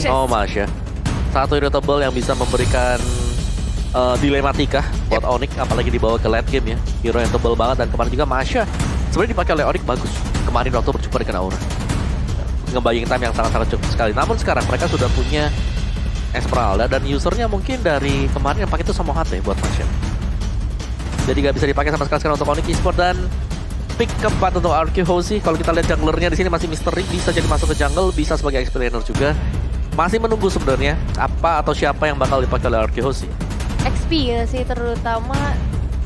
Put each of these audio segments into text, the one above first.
Oh Masya. Satu irritable yang bisa memberikan dilematika buat Onyx, apalagi dibawa ke late game ya. Hero yang tebal banget, dan kemarin juga Masya sebenarnya dipakai oleh Onyx bagus. Kemarin waktu berjumpa dengan Aura, ngebayang time yang sangat-sangat cukup sekali. Namun sekarang mereka sudah punya Esmeralda dan usernya mungkin dari kemarin yang pakai itu sama HT buat Masya. Jadi gak bisa dipakai sama sekali sekarang untuk Onyx Esports. Dan pick keempat untuk RQ Hoshi. Kalau kita lihat junglernya di sini masih misteri, bisa jadi masuk ke jungle, bisa sebagai explainer juga. Masih menunggu sebenarnya apa atau siapa yang bakal dipakai oleh RQ Hoshi. XP ya sih terutama.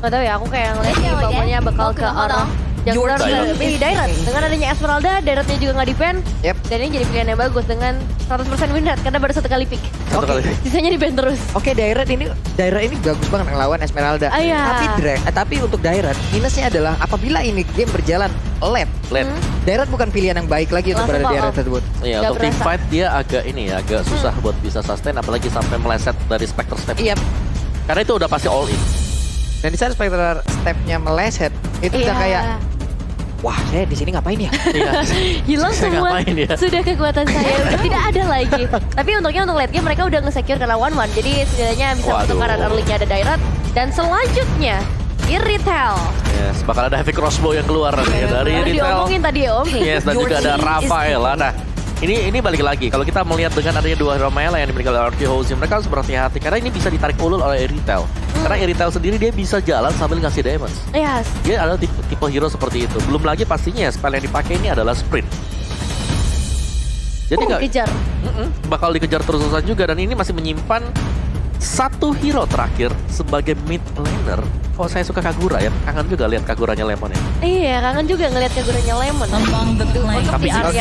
Gak tau ya, aku kayak ngeliatnya bapaknya bakal ke arah jungler dari Dairat. Dengan adanya Esmeralda, Dairatnya juga nggak di-ban. Dan ini jadi pilihan yang bagus dengan 100% win rate karena baru satu kali pick. Sisanya di-ban terus. Dairat ini bagus banget ngelawan Esmeralda. Tapi untuk Dairat minusnya adalah apabila ini game berjalan late. Dairat bukan pilihan yang baik lagi untuk berada di area tersebut. Iya, untuk team fight dia agak agak susah buat bisa sustain, apalagi sampai meleset dari Spectre Step. Karena itu udah pasti all in. Dan di saat Spectre Step-nya meleset, itu udah kayak, wah saya di sini ngapain ya? Hilang semua, sudah kekuatan saya udah tidak ada lagi. Tapi untungnya untuk late game mereka udah nge-secure karena 1-1. Jadi setidaknya bisa masuk karena early-nya ada Dairat. Dan selanjutnya, Irritel. Yes, bakal ada heavy crossbow yang keluar ya, dari Irritel. Diomongin tadi ya Om. Yes, dan juga ada Rafaela. Nah, ini balik lagi. Kalau kita melihat dengan adanya dua hero melee yang dimiliki oleh RQ Hoshi, mereka harus berhati-hati karena ini bisa ditarik ulur oleh Irritel. Karena Irritel sendiri dia bisa jalan sambil ngasih damage. Dia adalah tipe hero seperti itu. Belum lagi pastinya spell yang dipakai ini adalah sprint. Jadi dikejar. Bakal dikejar terus-terusan juga, dan ini masih menyimpan satu hero terakhir sebagai mid laner. Oh, saya suka Kagura ya. Kangen juga lihat Kaguranya Lemon ya. Iya, kangen juga ngelihat Kaguranya Lemon. Tapi ada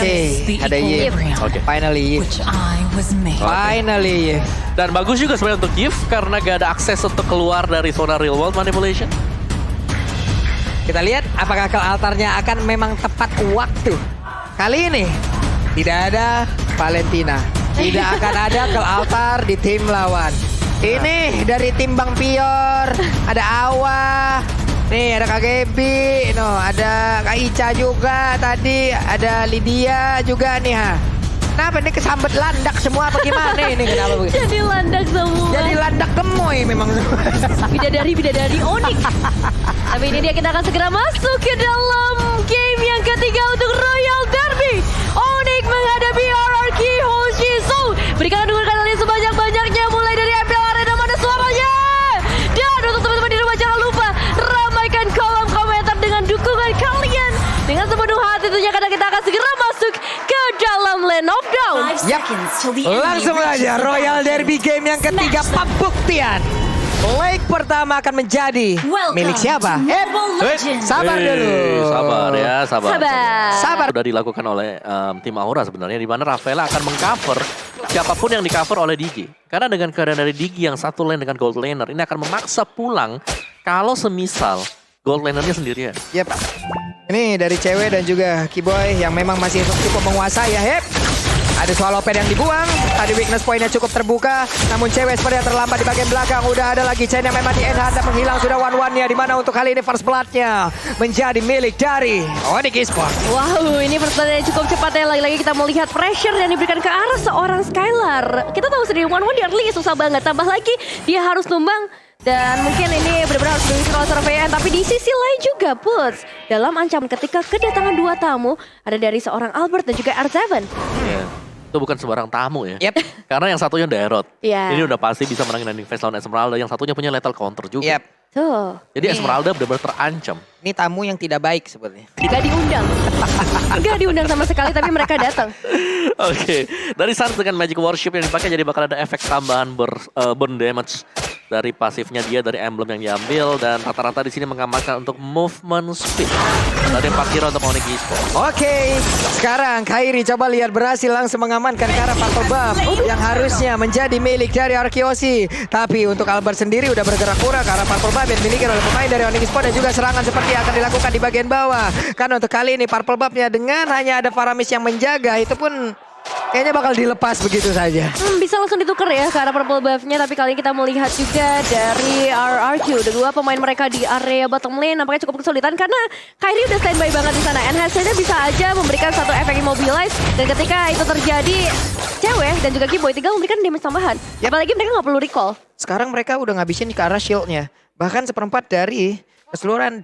Yi. Finally. Dan bagus juga sebenarnya untuk Gift karena gak ada akses untuk keluar dari zona real world manipulation. Kita lihat apakah ke altarnya akan memang tepat waktu. Kali ini tidak ada Valentina. Tidak akan ada ke altar di tim lawan. Ini dari tim Bang Pior, ada Awa, nih ada Kak Gebi, ada Kak Ica juga tadi, ada Lydia juga nih ha. Kenapa ini kesambet landak semua apa gimana ini? Kenapa begitu? Jadi landak semua. Jadi landak gemoy memang semua. Bidadari Onyx. Tapi ini dia, kita akan segera masuk ke dalam game yang ketiga untuk Royal Derby. Onyx menghadapi RRQ Hoshi. So, berikan dukungan kalian sebanyak-banyaknya mulai dari MPL Arena, mana suaranya. Dan untuk teman-teman di rumah jangan lupa ramaikan kolom komentar dengan dukungan kalian dengan sepenuh hati tentunya, karena kita akan segera masuk ke dalam Land of Dawn. Langsung saja Royal Derby game yang ketiga, pembuktian. Leg pertama akan menjadi milik siapa? Sabar dulu. Sabar. Sudah dilakukan oleh tim Aura sebenarnya, di mana Rafaela akan mengcover siapapun yang di-cover oleh Digi. Karena dengan keadaan dari Digi yang satu lane dengan gold laner, ini akan memaksa pulang kalau semisal gold lanernya sendirian. Ini dari cewek dan juga Kiboy yang memang masih cukup menguasai ya. Ada Swallowpad yang dibuang. Tadi weakness point-nya cukup terbuka. Namun cewek sepertinya terlambat di bagian belakang. Udah ada lagi Chen yang memang di end hand menghilang. Sudah one-one-nya. Dimana untuk kali ini first blood-nya menjadi milik dari Onyx Esports. Wow, ini first blood-nya cukup cepat ya. Lagi-lagi kita melihat pressure yang diberikan ke arah seorang Skylar. Kita tahu sendiri one-one di early susah banget. Tambah lagi dia harus numbang. Dan mungkin ini benar-benar harus diisi oleh surveian. Tapi di sisi lain juga Puts dalam ancaman ketika kedatangan dua tamu. Ada dari seorang Albert dan juga R7. Itu bukan sembarang tamu ya. Karena yang satunya Dairot. Ini udah pasti bisa menangin ending phase lawan Esmeralda. Yang satunya punya lethal counter juga. Tuh. Jadi Esmeralda benar-benar terancam. Ini tamu yang tidak baik sebenarnya. Gak diundang. Gak diundang sama sekali, tapi mereka datang. Oke. Dari Sans dengan Magic Worship yang dipakai, jadi bakal ada efek tambahan burn damage dari pasifnya dia, dari emblem yang diambil, dan rata-rata di sini mengamankan untuk movement speed dari 4 hero untuk Onyx Esports. Oke, sekarang Kairi coba lihat berhasil langsung mengamankan ke arah Purple Buff yang harusnya menjadi milik dari RQ Hoshi. Tapi untuk Albert sendiri udah bergerak pura ke arah Purple Buff yang dimiliki oleh pemain dari Onyx Esports, dan juga serangan seperti yang akan dilakukan di bagian bawah. Karena untuk kali ini Purple Buff-nya dengan hanya ada Faramis yang menjaga, itu pun Kayaknya bakal dilepas begitu saja. Bisa langsung ditukar ya ke arah purple buff-nya. Tapi kali ini kita melihat juga dari RRQ. Dua pemain mereka di area bottom lane nampaknya cukup kesulitan. Karena Kairi udah standby banget di sana. Enhancer-nya bisa aja memberikan satu efek immobilize. Dan ketika itu terjadi, cewek dan juga Keyboy tinggal memberikan damage tambahan. Apalagi mereka nggak perlu recall. Sekarang mereka udah ngabisin ke arah shield-nya. Bahkan seperempat dari keseluruhan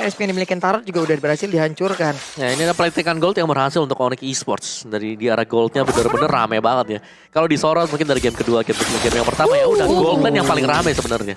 SP yang dimiliki Tarot juga udah berhasil dihancurkan. Ya ini ada Platinum Gold yang berhasil untuk Onyx Esports. Dari di arah Goldnya bener-bener rame banget ya. Kalau disorot mungkin dari game kedua, game yang pertama ya udah Gold lane yang paling rame sebenarnya.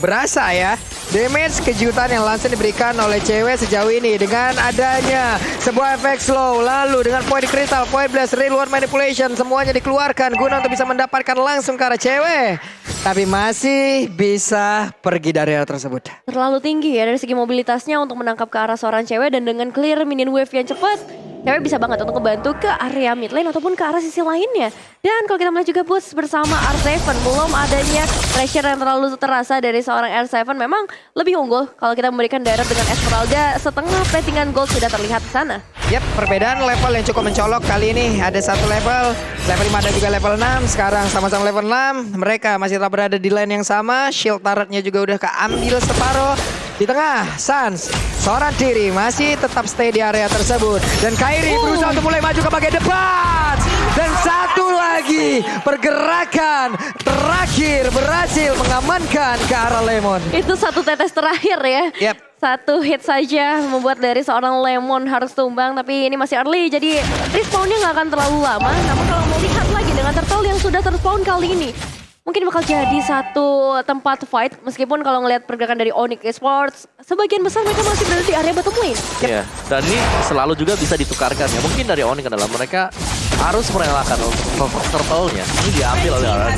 Berasa ya. Damage kejutan yang langsung diberikan oleh cewek sejauh ini. Dengan adanya sebuah efek slow. Lalu dengan point crystal, point blast, real world manipulation. Semuanya dikeluarkan guna untuk bisa mendapatkan langsung ke arah cewek. Tapi masih bisa pergi dari area tersebut. Terlalu tinggi ya dari segi mobilitasnya untuk menangkap ke arah seorang cewek. Dan dengan clear minion wave yang cepat, cewek bisa banget untuk membantu ke area mid lane ataupun ke arah sisi lainnya. Dan kalau kita melihat juga boost bersama R7, belum adanya pressure yang terlalu terasa dari seorang R7 memang lebih unggul kalau kita memberikan direct dengan Esmeralda. Setengah platingan gold sudah terlihat di sana. Yap, perbedaan level yang cukup mencolok kali ini. Ada satu level 5 dan juga level 6. Sekarang sama-sama level 6. Mereka masih tetap berada di lane yang sama. Shield turretnya juga udah keambil separuh. Di tengah, Sans seorang diri masih tetap stay di area tersebut. Dan Kairi berusaha untuk mulai maju ke bagian depan. Dan satu lagi pergerakan terakhir berhasil mengamankan ke arah Lemon. Itu satu tetes terakhir ya. Yap. Satu hit saja membuat dari seorang Lemon harus tumbang. Tapi ini masih early, jadi respawnnya nggak akan terlalu lama. Namun kalau mau lihat lagi dengan turtle yang sudah terspawn kali ini, mungkin bakal jadi satu tempat fight. Meskipun kalau ngelihat pergerakan dari Onyx Esports, sebagian besar mereka masih berada di area bottom lane. Iya, dan ini selalu juga bisa ditukarkan ya. Mungkin dari Onyx adalah mereka harus merelakan untuk turtle-nya. Ini diambil oleh orang.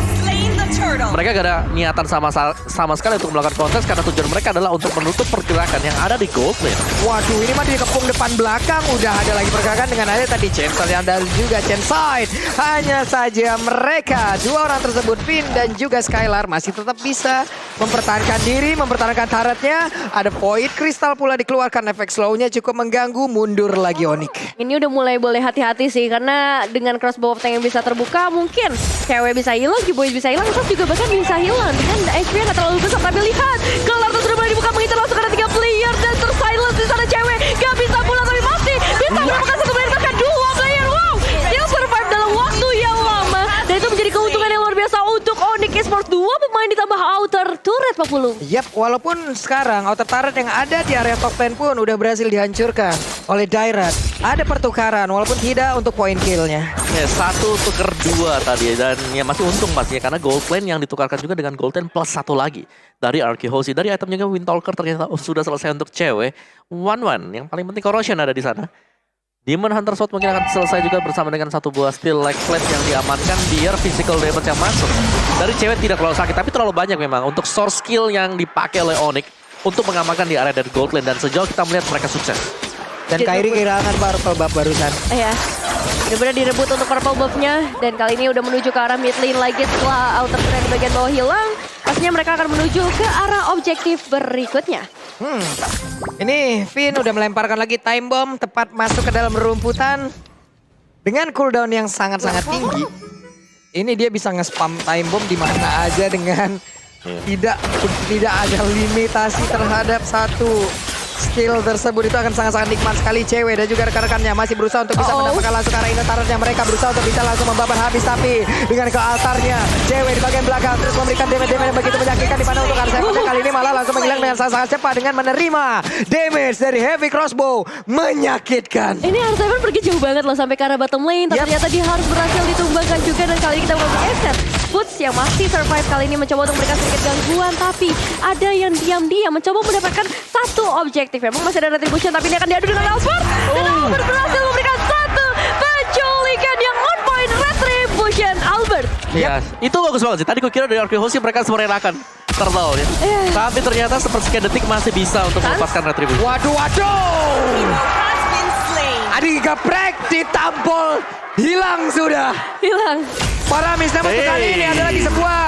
Mereka gak ada niatan sama sekali untuk melakukan kontes karena tujuan mereka adalah untuk menutup pergerakan yang ada di gold lane. Waduh, ini mah dikepung depan belakang. Udah ada lagi pergerakan dengan ada tadi Chainsaw yang ada juga Chainside. Hanya saja mereka, dua orang tersebut, Finn dan juga Skylar, masih tetap bisa mempertahankan diri, mempertahankan turretnya. Ada Void Crystal pula dikeluarkan, efek slow-nya cukup mengganggu, mundur lagi Onyx. Ini udah mulai boleh hati-hati sih, karena dengan crossbow of tank yang bisa terbuka, mungkin cewek bisa hilang, Keyboy bisa hilang, terus juga bahkan bisa hilang. Dengan HP yang gak terlalu besar, tapi lihat, Kelar sudah mulai dibuka, mengincar langsung karena 3 player, dan tersilence di sana cewek, gak bisa pulang, tapi masih bisa mendapatkan satu player, bahkan 2 player, wow! Dia survive dalam waktu yang lama, dan itu menjadi keuntungan yang luar biasa untuk Onyx Esports. 2 pemain ditambah outer turret, Pak Pulung. Yap, walaupun sekarang outer turret yang ada di area top lane pun udah berhasil dihancurkan oleh Dairat. Ada pertukaran, walaupun tidak untuk point kill-nya. Ya, 1 tuker 2 tadi dan ya masih untung pastinya karena gold lane yang ditukarkan juga dengan gold lane plus 1 lagi dari Arkehosi. Dari item juga Windtalker ternyata sudah selesai untuk cewek. 1-1, yang paling penting Corrosion ada di sana. Demon Hunter Sword mungkin akan selesai juga bersama dengan satu buah steel leg plate yang diamankan biar physical damage yang masuk. Dari cewek tidak terlalu sakit, tapi terlalu banyak memang untuk source skill yang dipakai oleh Onyx untuk mengamankan di area dari gold lane. Dan sejauh kita melihat mereka sukses. Dan Kairi kehilangan purple buff barusan. Iya, benar-benar direbut untuk purple buff-nya. Dan kali ini udah menuju ke arah mid lane lagi setelah outer turret di bagian bawah hilang. Pastinya mereka akan menuju ke arah objektif berikutnya. Ini Finn udah melemparkan lagi time bomb tepat masuk ke dalam rumputan. Dengan cooldown yang sangat-sangat tinggi. Ini dia bisa nge-spam time bomb di mana aja dengan tidak ada limitasi terhadap satu skill tersebut. Itu akan sangat-sangat nikmat sekali. Cewek dan juga rekan-rekannya masih berusaha untuk bisa mendapatkan langsung ke arah innetarnya. Mereka berusaha untuk bisa langsung membabat habis, tapi dengan ke altarnya cewek di bagian belakang terus memberikan damage yang begitu menyakitkan, di mana untuk R7 kali ini malah langsung menghilang dengan sangat-sangat cepat dengan menerima damage dari heavy crossbow. Menyakitkan. Ini R7 pergi jauh banget loh sampai ke arah bottom lane. Tapi ternyata dia harus berhasil ditumbangkan juga. Dan kali ini kita mengambil exit. Boots yang masih survive kali ini mencoba untuk memberikan sedikit gangguan. Tapi ada yang diam-diam mencoba mendapatkan satu objektif. Memang masih ada retribution, tapi ini akan diadu dengan Albert. Dan Albert berhasil memberikan satu penculikan yang on point. Retribution Albert. Ya, itu bagus banget sih. Tadi gue kira dari Arkehosi mereka merelakan turtle ya. Tapi ternyata sepersekian detik masih bisa untuk melepaskan retribution. Waduh. Adi geprek, ditampol, hilang sudah. Hilang. Paramis, namun untuk kali ini ada lagi sebuah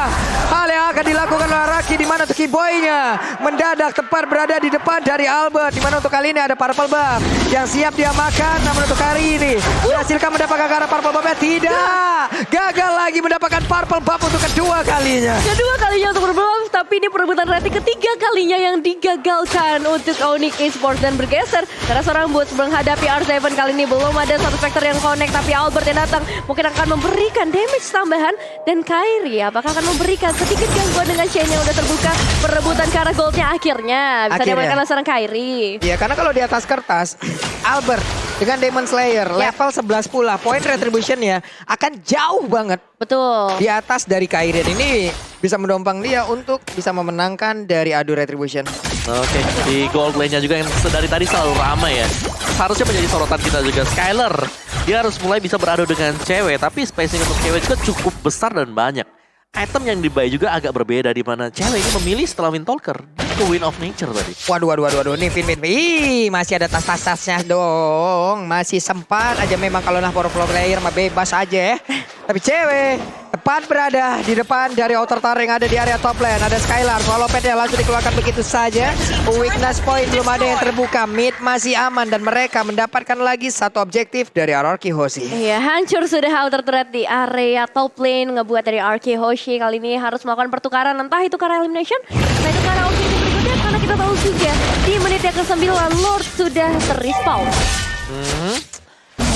hal yang akan dilakukan oleh Araki, di mana untuk Kiboy-nya mendadak tepat berada di depan dari Albert, di mana untuk kali ini ada Purple Buff yang siap dia makan. Namun untuk kali ini berhasilkah mendapatkan karena Purple Buff-nya? Tidak, gagal lagi mendapatkan Purple Buff untuk kedua kalinya. Kedua kalinya untuk Purple, tapi ini perebutan rating ketiga kalinya yang digagalkan untuk Onyx Esports dan bergeser karena seorang Boots menghadapi R7 kali ini belum ada satu Spectre yang connect, tapi Albert yang datang mungkin akan memberikan damage tambahan, dan Kairi apakah akan memberikan sedikit gangguan dengan chain yang udah terbuka. Perebutan ke arah goldnya akhirnya bisa diamankan oleh seorang Kairi. Iya, karena kalau di atas kertas Albert dengan Demon Slayer level 11 pula, point retribution-nya akan jauh banget Betul. di atas dari Kairi. Ini bisa mendompang dia untuk bisa memenangkan dari adu retribution. Oke, di gold lane-nya juga yang dari tadi selalu ramai ya. Seharusnya menjadi sorotan kita juga. Skyler, dia harus mulai bisa beradu dengan cewek, tapi spacing untuk cewek juga cukup besar dan banyak. Item yang dibuy juga agak berbeda, di mana cewek ini memilih setelah Windtalker ke Wind of Nature tadi. Waduh. Nih Vin. Ih, masih ada tas-tasnya dong. Masih sempat aja, memang kalau nah pro player mah bebas aja ya. Tapi cewek tepat berada di depan dari outer tower yang ada di area top lane. Ada Skylar, swallow pad-nya langsung dikeluarkan begitu saja. Weakness point belum ada yang terbuka. Mid masih aman dan mereka mendapatkan lagi satu objektif dari RRQ Hoshi. Iya, hancur sudah outer turret di area top lane, ngebuat dari RK Hoshi kali ini harus melakukan pertukaran, entah itu karena elimination, entah itu karena objektif berikutnya, karena kita tahu juga di menit yang ke-9 Lord sudah ter-respawn.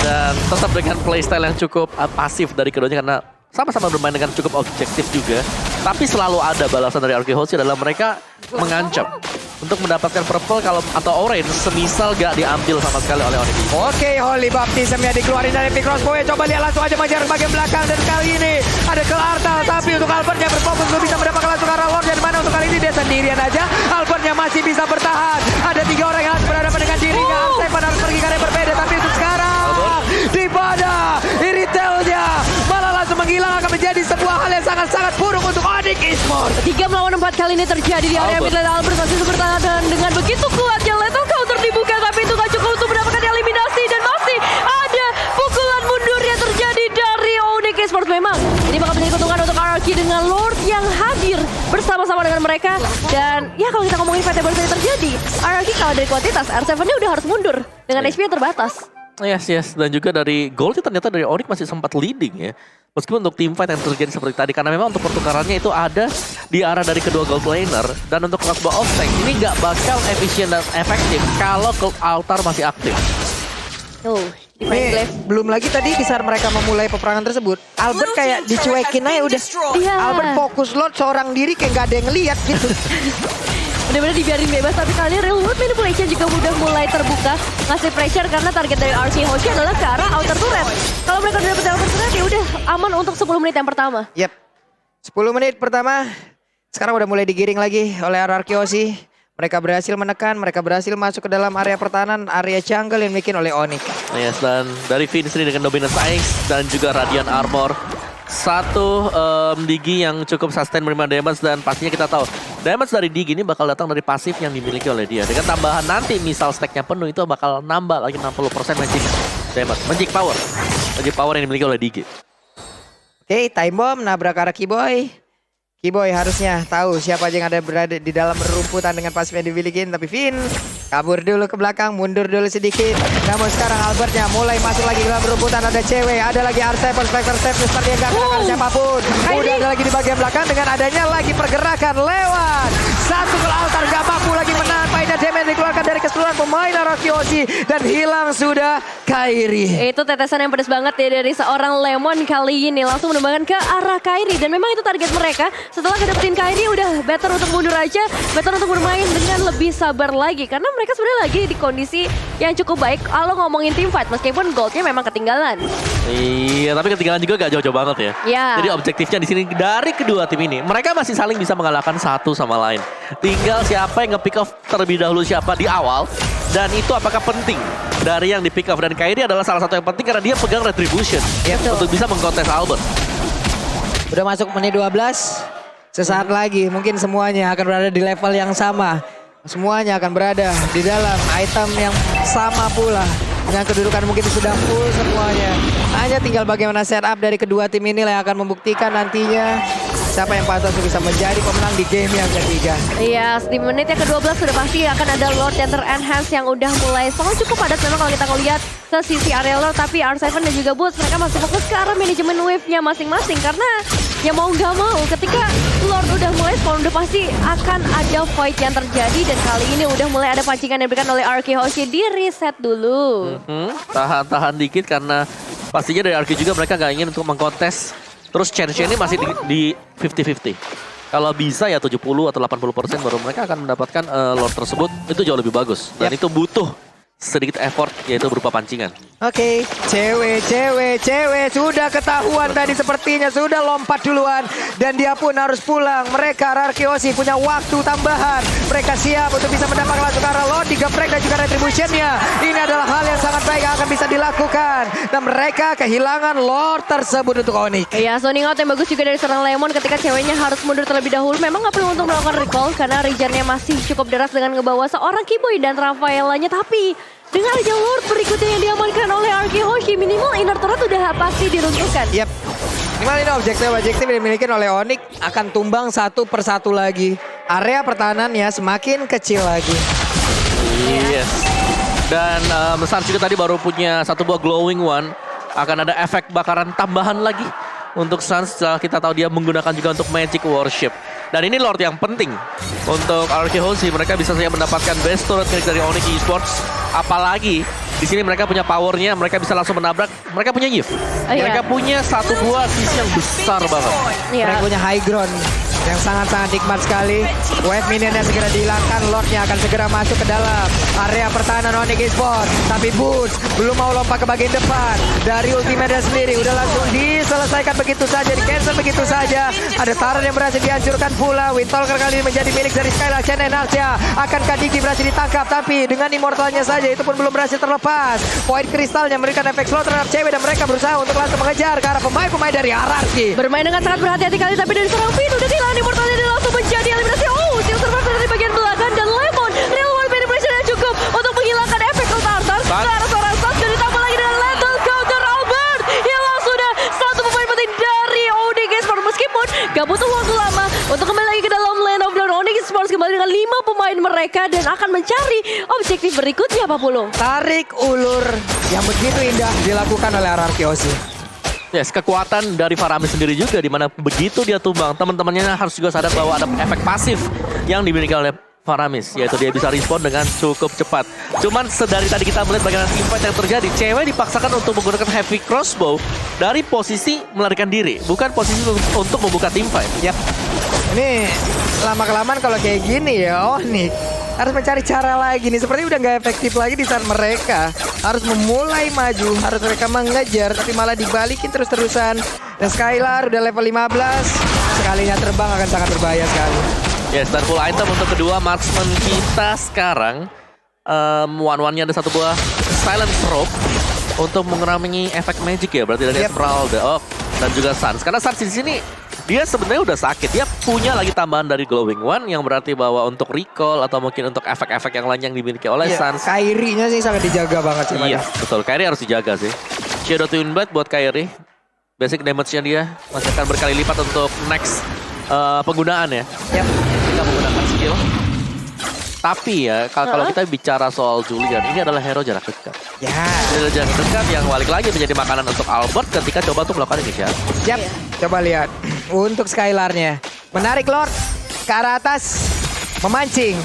Dan tetap dengan playstyle yang cukup pasif dari keduanya, karena sama-sama bermain dengan cukup objektif juga. Tapi selalu ada balasan dari RK Hoshi adalah mereka mengancam untuk mendapatkan purple atau orange semisal gak diambil sama sekali oleh Onyx. Oke, Holy Baptism-nya dikeluarin dari pick crossbow. Coba lihat langsung aja mengejar bagian belakang, dan kali ini ada Kelartal, tapi untuk Albertnya berfokus untuk bisa mendapatkan langsung arah Lord. Dan mana untuk kali ini dia sendirian aja. Albertnya masih bisa bertahan. Ada 3 orang yang harus berhadapan dengan dirinya. Arsepan harus pergi karena berbeda, tapi untuk sekarang di pada Iritel-nya malah langsung menghilang, akan menjadi sebuah hal yang sangat-sangat buruk untuk Onyx Esports. 3 melawan 4 kali ini terjadi di area mid lane. Albert masih bertahan dengan begitu kuatnya lethal counter dibuka, tapi itu gak cukup untuk mendapatkan eliminasi, dan masih ada pukulan mundur yang terjadi dari Onyx Esports. Memang ini bakal menjadi keuntungan untuk RRQ dengan Lord yang hadir bersama-sama dengan mereka. Dan ya kalau kita ngomongin fight yang baru saja terjadi, RRQ kalau dari kuantitas, R7-nya udah harus mundur dengan HP yang terbatas. Yes. Dan juga dari goldnya ternyata dari Onyx masih sempat leading ya. Meskipun untuk team fight yang terjadi seperti tadi, karena memang untuk pertukarannya itu ada di arah dari kedua gold laner. Dan untuk crossbow of tank ini nggak bakal efisien dan efektif kalau Cult Altar masih aktif. Tuh, di Fire Glaive. Belum lagi tadi di saat mereka memulai peperangan tersebut, Albert kayak dicuekin aja udah. Iya. Albert fokus Lord seorang diri kayak gak ada yang ngeliat gitu. Benar-benar dibiarin bebas, tapi kali ini real world manipulation juga udah mulai terbuka, ngasih pressure karena target dari RK Hoshi adalah ke arah outer turret. Kalau mereka udah dapet outer turret ya udah aman untuk 10 menit yang pertama. Yep, 10 menit pertama sekarang udah mulai digiring lagi oleh RRQ Hoshi. Mereka berhasil menekan, mereka berhasil masuk ke dalam area pertahanan, area jungle yang dimiliki oleh Onyx. Yes, dan dari Vince ini dengan Dominance Ice dan juga Radiant Armor. Satu Digi yang cukup sustain menerima damage, dan pastinya kita tahu damage dari Digi ini bakal datang dari pasif yang dimiliki oleh dia. Dengan tambahan nanti misal stacknya penuh, itu bakal nambah lagi 60% magic damage, magic power yang dimiliki oleh Digi. Oke, time bomb nabrak arah Kiboy. Kiboy harusnya tahu siapa aja yang ada berada di dalam rumputan dengan pasif yang dimiliki, tapi Vin kabur dulu ke belakang, mundur dulu sedikit. Namun sekarang Albertnya mulai masuk lagi ke dalam rumputan, ada cewek, ada lagi R7, Spectre seperti yang gak kenal siapapun. Udah ada lagi di bagian belakang dengan adanya lagi pergerakan lewat. Satu gol altar gak mampu lagi menahan Paida damage dikeluarkan dari keseluruhan pemain RRQ Hoshi, dan hilang sudah Kairi. Itu tetesan yang pedas banget ya dari seorang Lemon kali ini, langsung menembakan ke arah Kairi, dan memang itu target mereka. Setelah ngedapetin Kairi udah better untuk mundur aja, better untuk bermain dengan lebih sabar lagi, karena mereka sebenarnya lagi di kondisi yang cukup baik kalau ngomongin team fight, meskipun goldnya memang ketinggalan. Iya, tapi ketinggalan juga gak jauh-jauh banget ya. Iya. Jadi objektifnya di sini dari kedua tim ini, mereka masih saling bisa mengalahkan satu sama lain. Tinggal siapa yang nge-pick off terlebih dahulu siapa di awal, dan itu apakah penting dari yang di-pick off. Dan Kairi adalah salah satu yang penting karena dia pegang retribution untuk bisa mengkontes Albert. Udah masuk menit 12. Sesaat lagi mungkin semuanya akan berada di level yang sama. Semuanya akan berada di dalam item yang sama pula. Dengan kedudukan mungkin sudah full semuanya. Hanya tinggal bagaimana setup dari kedua tim ini yang akan membuktikan nantinya siapa yang pantas untuk bisa menjadi pemenang di game yang ketiga. Iya, di menit yang ke-12 sudah pasti akan ada Lord yang ter-enhance yang udah mulai sangat cukup padat memang kalau kita ngeliat ke sisi area Lord. Tapi R7 dan juga Boots mereka masih fokus ke arah manajemen wave-nya masing-masing. Karena ya mau nggak mau ketika Lord udah mulai spawn udah pasti akan ada fight yang terjadi. Dan kali ini udah mulai ada pancingan yang diberikan oleh Arki Hoshi di reset dulu. Tahan dikit karena pastinya dari Arki juga mereka nggak ingin untuk mengkontes. Terus chance ini masih di 50-50. Kalau bisa ya 70 atau 80% baru mereka akan mendapatkan Lord tersebut. Itu jauh lebih bagus. Dan itu butuh sedikit effort yaitu berupa pancingan. Oke, cewek sudah ketahuan tadi sepertinya sudah lompat duluan dan dia pun harus pulang. Mereka Arki Hoshi punya waktu tambahan. Mereka siap untuk bisa mendapatkan langsung ke arah Lord, digeprek dan juga retributionnya. Ini adalah hal yang sangat baik yang akan bisa dilakukan dan mereka kehilangan Lord tersebut untuk Onyx. Iya, zoning out yang bagus juga dari seorang Lemon ketika ceweknya harus mundur terlebih dahulu. Memang nggak perlu untuk melakukan recall karena regionnya masih cukup deras dengan ngebawa seorang Kiboy dan Rafaelanya. Tapi dengan aja Lord berikutnya yang diamankan oleh Arki Hoshi, minimal inner turret udah pasti diruntuhkan. Yap. Gimana ini objektif yang dimiliki oleh Onyx akan tumbang satu persatu lagi. Area pertahanannya semakin kecil lagi. Yes. Dan Besar juga tadi baru punya satu buah glowing one. Akan ada efek bakaran tambahan lagi untuk Suns setelah kita tahu dia menggunakan juga untuk Magic Worship. Dan ini Lord yang penting untuk Arki Hoshi. Mereka bisa saja mendapatkan best turret dari Onyx Esports. Apalagi di sini mereka punya powernya, mereka bisa langsung menabrak. Mereka punya Yif. Mereka punya satu buah sisi yang besar banget. Mereka punya high ground yang sangat-sangat nikmat sekali. Wave minionnya segera dihilangkan, Lordnya akan segera masuk ke dalam area pertahanan Onyx Esports. Tapi Boots belum mau lompat ke bagian depan. Dari ultimate sendiri udah langsung diselesaikan begitu saja, di cancel begitu saja. Ada Taran yang berhasil dihancurkan pula. Windtalker kali ini menjadi milik dari Skylar Chen dan Arcia. Akankah Digi berhasil ditangkap, tapi dengan immortalnya saja itu pun belum berhasil terlepas. Poin kristalnya memberikan efek slow terhadap cewek dan mereka berusaha untuk langsung mengejar ke arah pemain-pemain dari Ararki. Bermain dengan sangat berhati-hati kali, tapi dari seorang Fit udah dilawan immortalnya dan langsung menjadi eliminasi. Oh, Silver Surfer dari bagian belakang dan Lemon real world penetration yang cukup untuk menghilangkan efek Ultartar ke arah seorang Suns dan ditambah lagi dengan lethal counter Albert yang langsung sudah satu pemain penting dari Onyx Esports. Meskipun gak butuh waktu lama untuk kembali lagi ke dalam lane of down, Onyx Esports kembali dengan 5 pemain mereka dan akan mencari objektif berikutnya, Pak Pulung. Tarik ulur yang begitu indah dilakukan oleh Ararki Hoshi. Yes, kekuatan dari Faramis sendiri juga, di mana begitu dia tumbang, teman-temannya harus juga sadar bahwa ada efek pasif yang dimiliki oleh Faramis, yaitu dia bisa respon dengan cukup cepat. Cuman sedari tadi kita melihat bagaimana teamfight yang terjadi, cewek dipaksakan untuk menggunakan heavy crossbow dari posisi melarikan diri, bukan posisi untuk membuka teamfight. Yap. Ini lama-kelamaan kalau kayak gini ya, Onyx harus mencari cara lagi nih. Seperti udah nggak efektif lagi di saat mereka harus memulai maju, harus mereka mengejar, tapi malah dibalikin terus-terusan. Dan Skylar udah level 15, sekalinya terbang akan sangat berbahaya sekali. Yes, dan full item untuk kedua marksman kita sekarang. One-one-nya ada satu buah silent rope untuk mengurangi efek magic ya, berarti dari Esmeralda. Oh, dan juga Suns. Karena Suns di sini dia sebenarnya udah sakit. Dia punya lagi tambahan dari Glowing One yang berarti bahwa untuk recall atau mungkin untuk efek-efek yang lain yang dimiliki oleh Suns. Kyrie-nya sih sangat dijaga banget sih. Iya, betul. Kyrie harus dijaga sih. Shadow Twin Blade buat Kyrie. Basic damage-nya dia masih akan berkali lipat untuk next penggunaan ya. Kita menggunakan skill. Tapi ya, kalau kita bicara soal Julian, ini adalah hero jarak dekat. Ya. Hero jarak dekat yang balik lagi menjadi makanan untuk Albert ketika coba untuk melakukan inisiatif. Yap, coba lihat. Untuk Skylarnya. Menarik Lord ke arah atas. Memancing.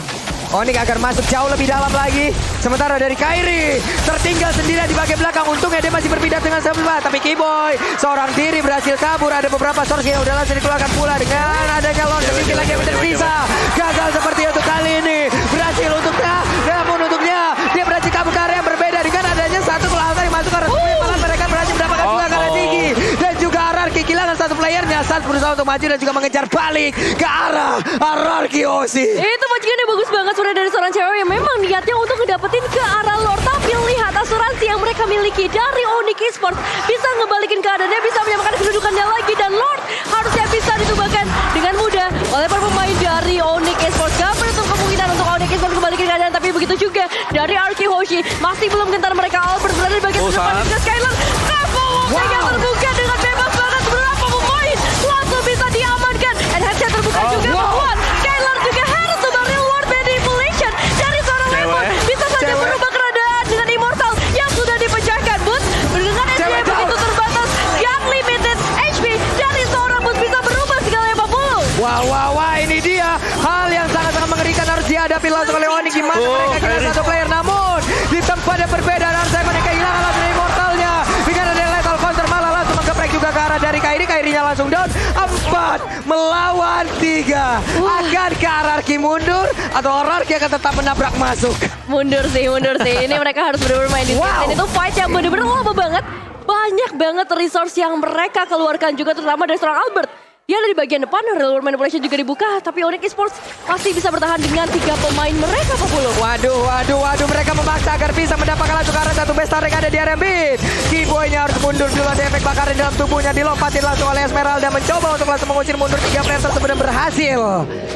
Onyx agar masuk jauh lebih dalam lagi. Sementara dari Kyrie tertinggal sendirian di bagian belakang. Untungnya dia masih berpindah dengan sebelah. Tapi Kiboy seorang diri berhasil kabur. Ada beberapa source yang udah langsung dikeluarkan pula. Dengan adanya Lord sedikit lagi yang tersisa. Gagal seperti untuk kali ini. Berhasil untuknya. Namun untuknya dia berhasil kabur ke area yang berbeda. Dengan adanya satu altar yang masuk ke arah malah mereka berhasil mendapatkan dua karena tinggi. Dan juga Ararki kehilangan satu playernya. Suns berusaha untuk maju dan juga mengejar balik ke arah Ararki Hoshi. Itu majikannya bagus banget sudah dari seorang cewek yang memang niatnya untuk ngedapetin ke arah Lord. Tapi lihat asuransi yang mereka miliki dari Onyx Esports bisa ngebalikin keadaannya, bisa menyamakan kedudukannya lagi. Dan Lord harusnya bisa ditumbangkan dengan mudah oleh para pemain dari Onyx Esports. Gak menutup kemungkinan untuk Onyx Esports kembalikan keadaan. tapi begitu juga dari Arki Hoshi. Masih belum gentar mereka. Albert berada di bagian depan saat. juga Skylar. Travel yang terbuka dengan bebas banget. Berapa pemain langsung bisa diamankan. And headset terbuka juga membuat Skylar juga harus coba real world manipulation dari seorang Lemon. Bisa saja berubah keadaan dengan Immortal yang sudah dipecahkan. Boots dengan HP begitu terbatas. Yang limited HP dari seorang Boots bisa berubah segala apapun. Wah, ini dia hal yang sangat-sangat mengerikan harus dihadapi langsung oleh Onyx. Di mana mereka kira satu player, namun di tempat yang berbeda harus mereka kehilangan langsung Immortalnya. Dengan ada lethal counter malah langsung menggeprek juga ke arah dari Kairi. Kairinya langsung down. 4 melawan 3. Akankah Ararki mundur atau Ararki akan tetap menabrak masuk? Mundur sih. Ini mereka harus benar-benar main di sini. Wow. Dan itu fight yang benar-benar lama banget. Banyak banget resource yang mereka keluarkan juga terutama dari seorang Albert. Dia ada di bagian depan, real world manipulation juga dibuka. Tapi Onyx Esports masih bisa bertahan dengan 3 pemain mereka, Populung. Waduh, mereka memaksa agar bisa mendapatkan langsung ke arah satu best yang ada di area mid. Keyboy-nya harus mundur dulu, ada efek bakaran dalam tubuhnya, dilompatin langsung oleh Esmeralda. Mencoba untuk langsung mengusir mundur 3 player tersebut dan berhasil.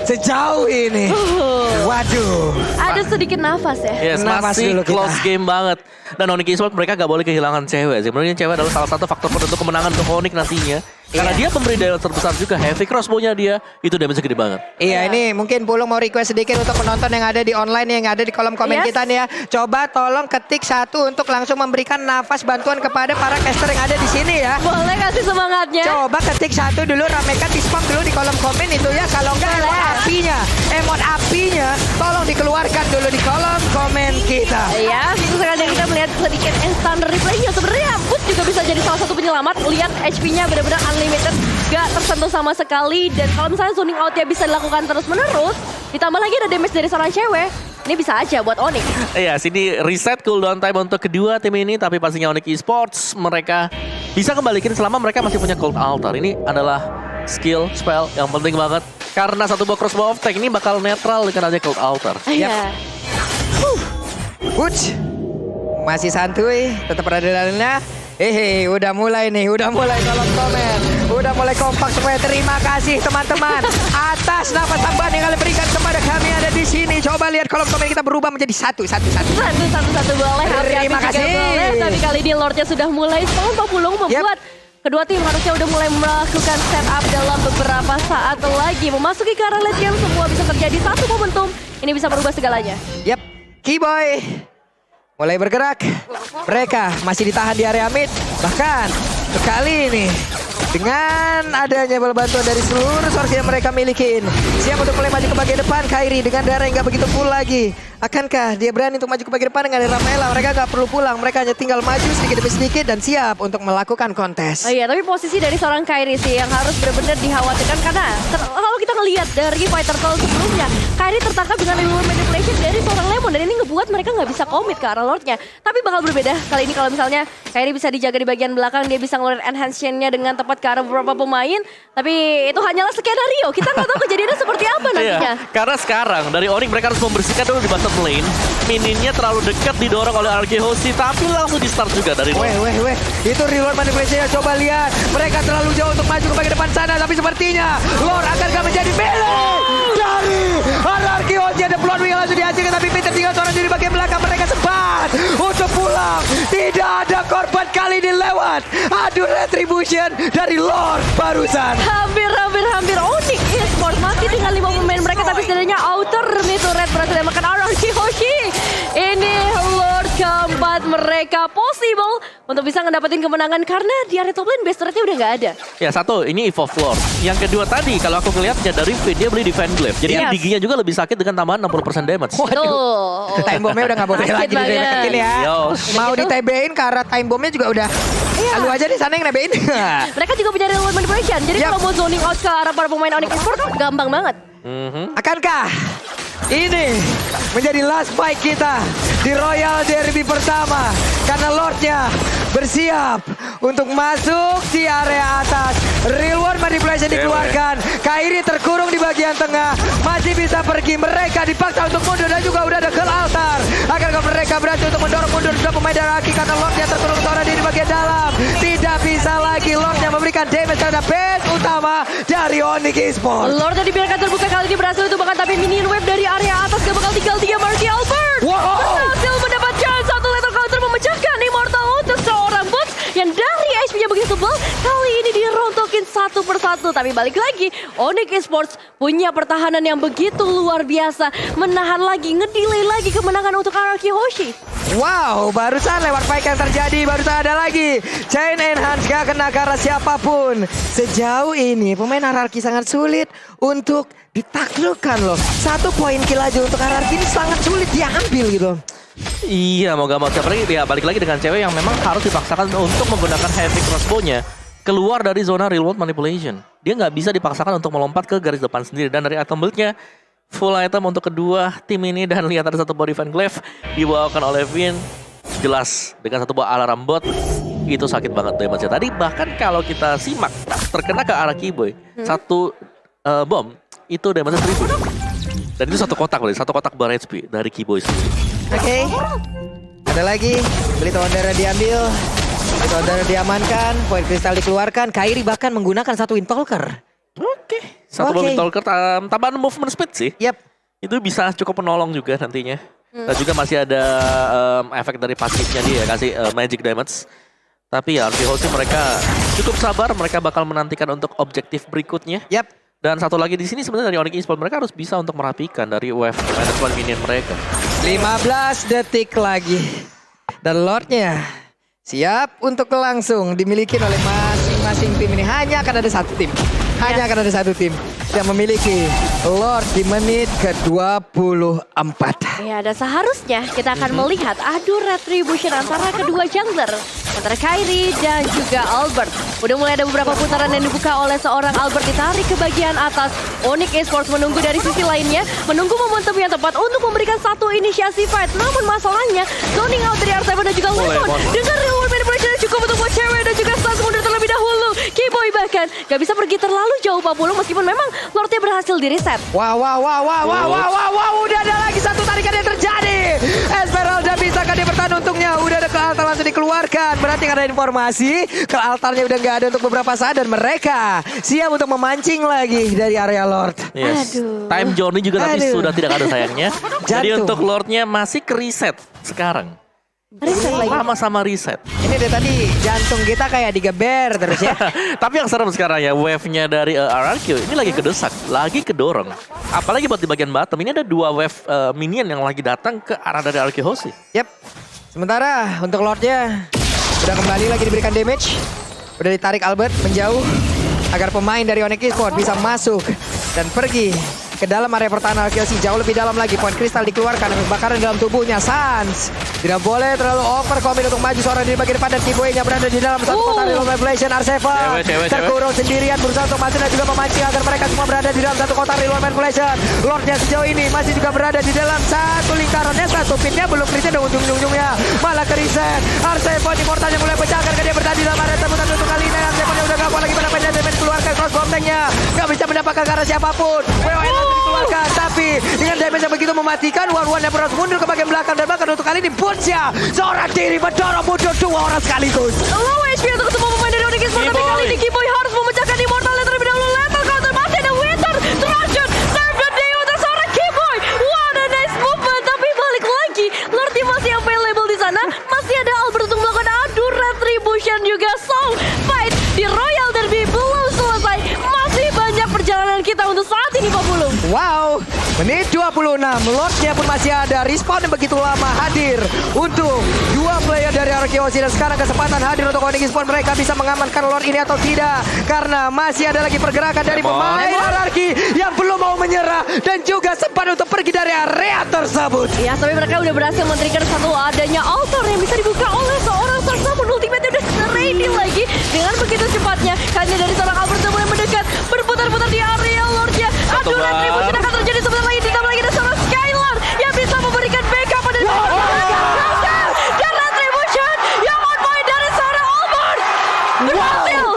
Sejauh ini. Waduh. Ada sedikit nafas ya. Yes, Nafas masih dulu kita. close game banget. Dan Onyx Esports mereka gak boleh kehilangan cewek sih. Menurutnya cewek adalah salah satu faktor penentu kemenangan untuk Onyx nantinya. Karena dia pemberi daya terbesar juga. Heavy crossbow-nya dia, itu damage gede banget. Iya, ini mungkin Pulung mau request sedikit untuk penonton yang ada di online, yang ada di kolom komen Yes. kita nih ya. Coba tolong ketik 1 untuk langsung memberikan nafas bantuan kepada para caster yang ada di sini ya. Boleh kasih semangatnya. Coba ketik 1 dulu, ramekan di spam dulu di kolom komen itu ya. Kalau enggak emot apinya tolong dikeluarkan dulu di kolom komen kita. Ya, sekarang kita melihat sedikit instant replay-nya. Sebenarnya Boots juga bisa jadi salah satu penyelamat. Lihat HP-nya benar-benar unlimited, gak tersentuh sama sekali. Dan kalau misalnya zoning out-nya bisa dilakukan terus-menerus, ditambah lagi ada damage dari seorang cewek, ini bisa aja buat Onyx. Iya, sini reset cooldown time untuk kedua tim ini. Tapi pastinya Onyx Esports mereka bisa kembalikan selama mereka masih punya Cold Altar. Ini adalah skill, spell yang penting banget. Karena satu buah crossbow of tank ini bakal netral dengan adanya Cold Altar. Iya. Butch masih santuy, tetap ada dalamnya. Udah mulai kolom komen. Udah mulai kompak semuanya. Terima kasih teman-teman atas nafas tambahan yang kalian berikan kepada kami ada di sini. Coba lihat kolom komen kita berubah menjadi satu. Satu boleh. Terima Hati-hati kasih. juga boleh. Tapi kali ini Lordnya sudah mulai spawn, Populung membuat kedua tim harusnya udah mulai melakukan setup dalam beberapa saat lagi. Memasuki ke arah late game, semua bisa terjadi satu momentum. Ini bisa merubah segalanya. Yap, Keyboy mulai bergerak. Mereka masih ditahan di area mid. Bahkan kali ini dengan adanya bantuan dari seluruh source yang mereka milikin, siap untuk mulai maju ke bagian depan. Kairi dengan darah yang gak begitu full lagi. Akankah dia berani untuk maju ke bagian depan dengan ada Rafaela? Mereka gak perlu pulang, mereka hanya tinggal maju sedikit demi sedikit dan siap untuk melakukan kontes. Oh iya, tapi posisi dari seorang Kairi sih yang harus benar-benar dikhawatirkan. Karena kalau kita ngelihat dari fighter call sebelumnya, Kairi tertangkap dengan real manipulation dari seorang Lemon. Dan ini ngebuat mereka nggak bisa komit ke arah Lordnya. Tapi bakal berbeda kali ini kalau misalnya Kairi bisa dijaga di bagian belakang. Dia bisa ngeluarin enhance-nya dengan tepat ke arah beberapa pemain. Tapi itu hanyalah skenario. Kita nggak tahu kejadiannya seperti apa nantinya. Iya, karena sekarang dari Onyx mereka harus membersihkan dulu di bottom lane. Mininnya terlalu dekat didorong oleh RG Hoshi, tapi langsung di start juga dari Lord. Weh, itu reward manipulation-nya. Coba lihat, mereka terlalu jauh untuk maju ke bagian depan sana. Tapi sepertinya Lord akankah menjadi melee dari RRQ Hoshi. Ada peluang yang langsung dihasilkan, tapi Peter tinggal seorang di bagian belakang. Mereka sempat untuk pulang. Tidak ada korban kali ini lewat. Aduh, retribution dari Lord barusan. Hampir Onyx Esports masih dengan 5 pemain mereka, tapi setidaknya outer itu Red berhasil makan RRQ Hoshi. Ini Lord keempat mereka possible untuk bisa ngedapetin kemenangan karena di area top lane base turretnya udah nggak ada. Ya satu, ini Evolve Lord. Yang kedua tadi, kalau aku ngelihatnya dari Finn, dia beli Defend Glaive. Jadi Yes. giginya juga lebih sakit dengan tambahan 60% damage. Tuh. Time bomb-nya udah gak boleh Sakit lagi banget. dideketin ya. Yos. Mau Gitu. di-TB-in karena time bomb-nya juga udah. Lu aja di sana yang nebein. Mereka juga punya real world manipulation. Jadi Yap. kalau mau zoning out ke arah para pemain Onyx Esports gampang banget. Akankah ini menjadi last fight kita di Royal Derby pertama? Karena Lordnya bersiap untuk masuk di area atas. Real world manipulation dikeluarkan. Kairi terkurung di bagian tengah. Masih bisa pergi. Mereka dipaksa untuk mundur dan juga udah ada Cold Altar. Akankah mereka berhasil untuk mendorong mundur dua pemain dari Aki karena Lordnya terkurung seorang di bagian dalam. Tidak bisa lagi Lordnya memberikan damage terhadap base utama dari Onyx Esports. Lordnya dibiarkan terbuka kali ini berhasil itu bahkan tapi minion wave dari area atas gak bakal tinggal 3 Marky Albert. satu persatu. Tapi balik lagi, Onyx Esports punya pertahanan yang begitu luar biasa. Menahan lagi, ngedelay lagi kemenangan untuk RRQ Hoshi. Wow, barusan lewat fight yang terjadi, barusan ada lagi. Chain Enhance gak kena ke arah siapapun. Sejauh ini pemain RRQ sangat sulit untuk ditaklukkan loh. 1 poin kill aja untuk RRQ ini sangat sulit diambil gitu. Iya, mau gak mau. Apalagi dia balik lagi dengan cewek yang memang harus dipaksakan untuk menggunakan heavy crossbow-nya keluar dari zona real world manipulation. Dia nggak bisa dipaksakan untuk melompat ke garis depan sendiri. Dan dari item build-nya, full item untuk kedua tim ini. Dan lihat ada satu body fan glaive dibawakan oleh Vin. Jelas, dengan satu buah alarm bot, itu sakit banget damage-nya. Tadi bahkan kalau kita simak, terkena ke arah Keyboy, satu bom, itu damage-nya 1000. Dan itu satu kotak bar HP dari Keyboy sendiri. Oke. Ada lagi, Blade Wanderer diambil. Blade Wanderer diamankan, poin kristal dikeluarkan. Kairi bahkan menggunakan satu Intalker. Oke. Satu bom Intalker tambahan movement speed sih. Yap. Itu bisa cukup penolong juga nantinya. Dan juga masih ada efek dari pasifnya dia kasih magic damage. Tapi ya RRQ Hoshi mereka cukup sabar, mereka bakal menantikan untuk objektif berikutnya. Yap. Dan satu lagi di sini sebenarnya dari Onyx Esports mereka harus bisa untuk merapikan dari wave management minion mereka. 15 detik lagi. Dan Lordnya siap untuk langsung dimiliki oleh masing-masing tim ini. Hanya akan ada satu tim. Hanya akan ada satu tim yang memiliki Lord di menit ke-24. Ya, dan seharusnya kita akan melihat adu retribution antara kedua jungler. Antara Kairi dan juga Albert. Udah mulai ada beberapa putaran yang dibuka oleh seorang Albert, ditarik ke bagian atas. Onyx Esports menunggu dari sisi lainnya. Menunggu momentum yang tepat untuk memberikan satu inisiasi fight. Namun masalahnya, zoning out dari R7 dan juga Lemon. Dengan real world manipulation yang cukup untuk buat cewek dan juga stun mundur terlebih dahulu. Keyboy bahkan gak bisa pergi terlalu jauh 40 meskipun memang Lordnya berhasil di reset. Wow, udah ada lagi satu tarikan yang terjadi. Esmeralda bisa kan dia bertahan untungnya. Udah ada ke altar langsung dikeluarkan. Berarti ada informasi ke altarnya udah nggak ada untuk beberapa saat dan mereka siap untuk memancing lagi dari area Lord. Yes. Aduh. Time Journey juga tapi sudah tidak ada sayangnya. Jadi Jantung. untuk Lordnya masih ke reset sekarang. Reset lagi. Sama-sama reset. Ini dari tadi jantung kita kayak digeber terus ya. Tapi yang serem sekarang ya, wave-nya dari RRQ ini lagi kedesak, lagi kedorong. Apalagi buat di bagian bottom, ini ada 2 wave minion yang lagi datang ke arah dari RRQ Hoshi. Yap. Sementara untuk Lordnya udah kembali lagi diberikan damage. Udah ditarik Albert menjauh agar pemain dari Onyx Esports bisa masuk dan pergi ke dalam area pertahanan RRQ jauh lebih dalam lagi. Poin kristal dikeluarkan, kebakaran dalam tubuhnya. Sans tidak boleh terlalu over commit untuk maju seorang di bagian depan dan Keyboy-nya berada di dalam satu kotak real manipulation. R7 terkurung sendirian berusaha untuk maju dan juga memancing agar mereka semua berada di dalam satu kotak real manipulation. Lordnya sejauh ini masih juga berada di dalam satu lingkarannya, satu pinnya belum reset dan ujung-ujungnya malah ke reset. R7 immortalnya mulai pecah karena dia berada di dalam area temutan untuk kali ini. R7 udah gak kuat lagi pada pendek dan keluarkan cross bomb tanknya. Gak bisa mendapatkan ke arah siapapun. Dikeluarkan, tapi dengan damage yang begitu mematikan, One yang harus mundur ke bagian belakang dan bahkan untuk kali ini Butcha seorang diri mendorong mundur 2 orang sekaligus. Low HP untuk semua pemain dari Onyx Esports, tapi kali ini Keyboy harus memecahkan Immortal yang terlebih dahulu. Lethal counter masih ada Winter Trashun, Serve the Day untuk seorang Keyboy. What a nice movement, tapi balik lagi Lordnya masih available di sana. Masih ada Albert untuk melakukan adu retribution juga. So, fight di Royal Derby belum selesai. Masih banyak perjalanan kita untuk saat ini, Pak Bulu. Wow, menit 26, Lordnya pun masih ada. Respawn yang begitu lama hadir untuk 2 player dari RRQ Hoshi. Dan sekarang kesempatan hadir untuk Onyx Esports. Mereka bisa mengamankan Lord ini atau tidak, karena masih ada lagi pergerakan dari pemain RRQ yang belum mau menyerah dan juga sempat untuk pergi dari area tersebut. Ya, tapi mereka udah berhasil men-trigger satu adanya altar yang bisa dibuka oleh seorang Sarsamun. Ultimate udah ready lagi dengan begitu cepatnya. Hanya dari seorang Albert yang mulai mendekat, berputar-putar di area Lordnya. Adu retribution akan terjadi sebentar lagi. Ditambah lagi ada seorang Skylar yang bisa memberikan backup pada dan retribution yang on point dari seorang Albert berhasil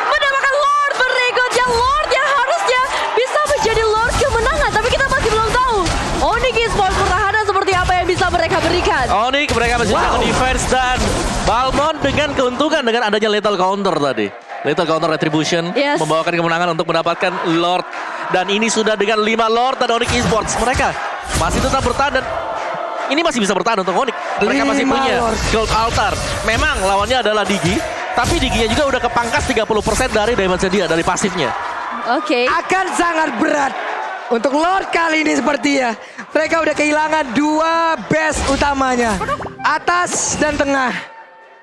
mendapatkan Lord berikutnya. Lord yang harusnya bisa menjadi Lord kemenangan, tapi kita masih belum tahu Onyx Esports pertahanan seperti apa yang bisa mereka berikan. Onyx mereka masih jago defense dan Balmond dengan keuntungan dengan adanya lethal counter tadi. Lethal counter retribution membawakan kemenangan untuk mendapatkan Lord. Dan ini sudah dengan 5 Lord dan Onyx Esports. Mereka masih tetap bertahan dan ini masih bisa bertahan untuk Onyx. Mereka masih punya Gold Altar. Memang lawannya adalah Digi. Tapi Diginya juga udah kepangkas 30% dari damage dia, dari pasifnya. Oke. Akan sangat berat untuk Lord kali ini sepertinya. Mereka udah kehilangan 2 base utamanya. Atas dan tengah.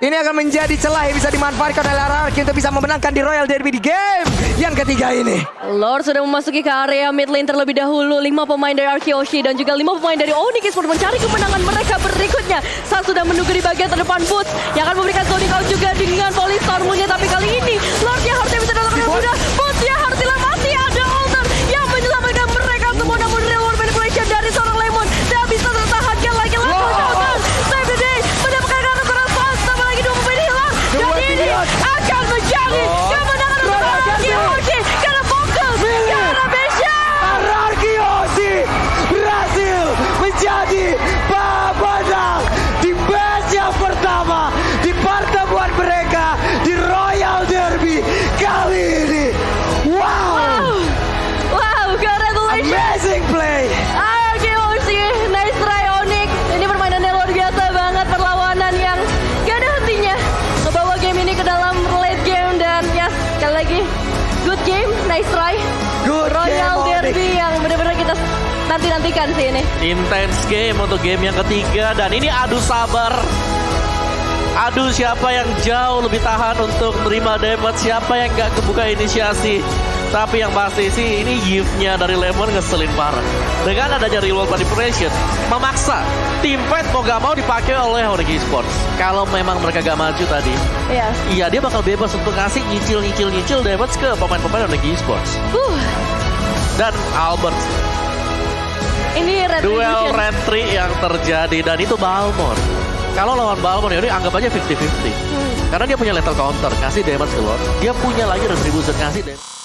Ini akan menjadi celah yang bisa dimanfaatkan oleh RRQ untuk bisa memenangkan di Royal Derby di game yang ketiga ini. Lord sudah memasuki ke area mid lane terlebih dahulu. 5 pemain dari Arkeoshi dan juga 5 pemain dari Onyx Esports mencari kemenangan mereka berikutnya. Saat sudah menunggu di bagian terdepan Boots yang akan memberikan Sonic Out juga dengan Polystorm-nya. Tapi kali ini Lordnya harusnya bisa datang dengan mudah. Boots-nya harus masih ada Alter yang menyelamatkan mereka semua. Namun real world manipulation dari seorang Lemon tidak bisa tertahankan lagi. Save the day mendapatkan kakak terlepas. Tambah lagi 2 pemain hilang. Dan ini akan menjadi kemenangan untuk Arkeoshi. Karena fokus, karena vision. RRQ berhasil menjadi pemenang di match yang pertama di pertemuan mereka di Royal Derby kali ini. Wow, Wow, congratulations. amazing play. Arkeoshi, nice try Onyx. Ini permainannya luar biasa banget, perlawanan yang gak ada hentinya. Ngebawa game ini ke dalam late game dan yes, sekali lagi good game, nice try. Good Royal game, Derby yang benar-benar kita nanti-nantikan sih ini. Intense game untuk game yang ketiga. Dan ini adu sabar. Adu siapa yang jauh lebih tahan untuk menerima damage. Siapa yang gak kebuka inisiasi. Tapi yang pasti sih ini gift-nya dari Lemon ngeselin parah. Dengan adanya real world manipulation, memaksa tim fight mau gak mau dipakai oleh Onyx Esports. Kalau memang mereka gak maju tadi, Yes. iya dia bakal bebas untuk ngasih nyicil damage ke pemain-pemain Onyx Esports. Dan Albert, Ini duel Retribution. Retri yang terjadi dan itu Balmor. Kalau lawan Balmor ya anggap aja 50-50. Karena dia punya lethal counter, kasih damage ke Lord. Dia punya lagi Retribution, kasih damage.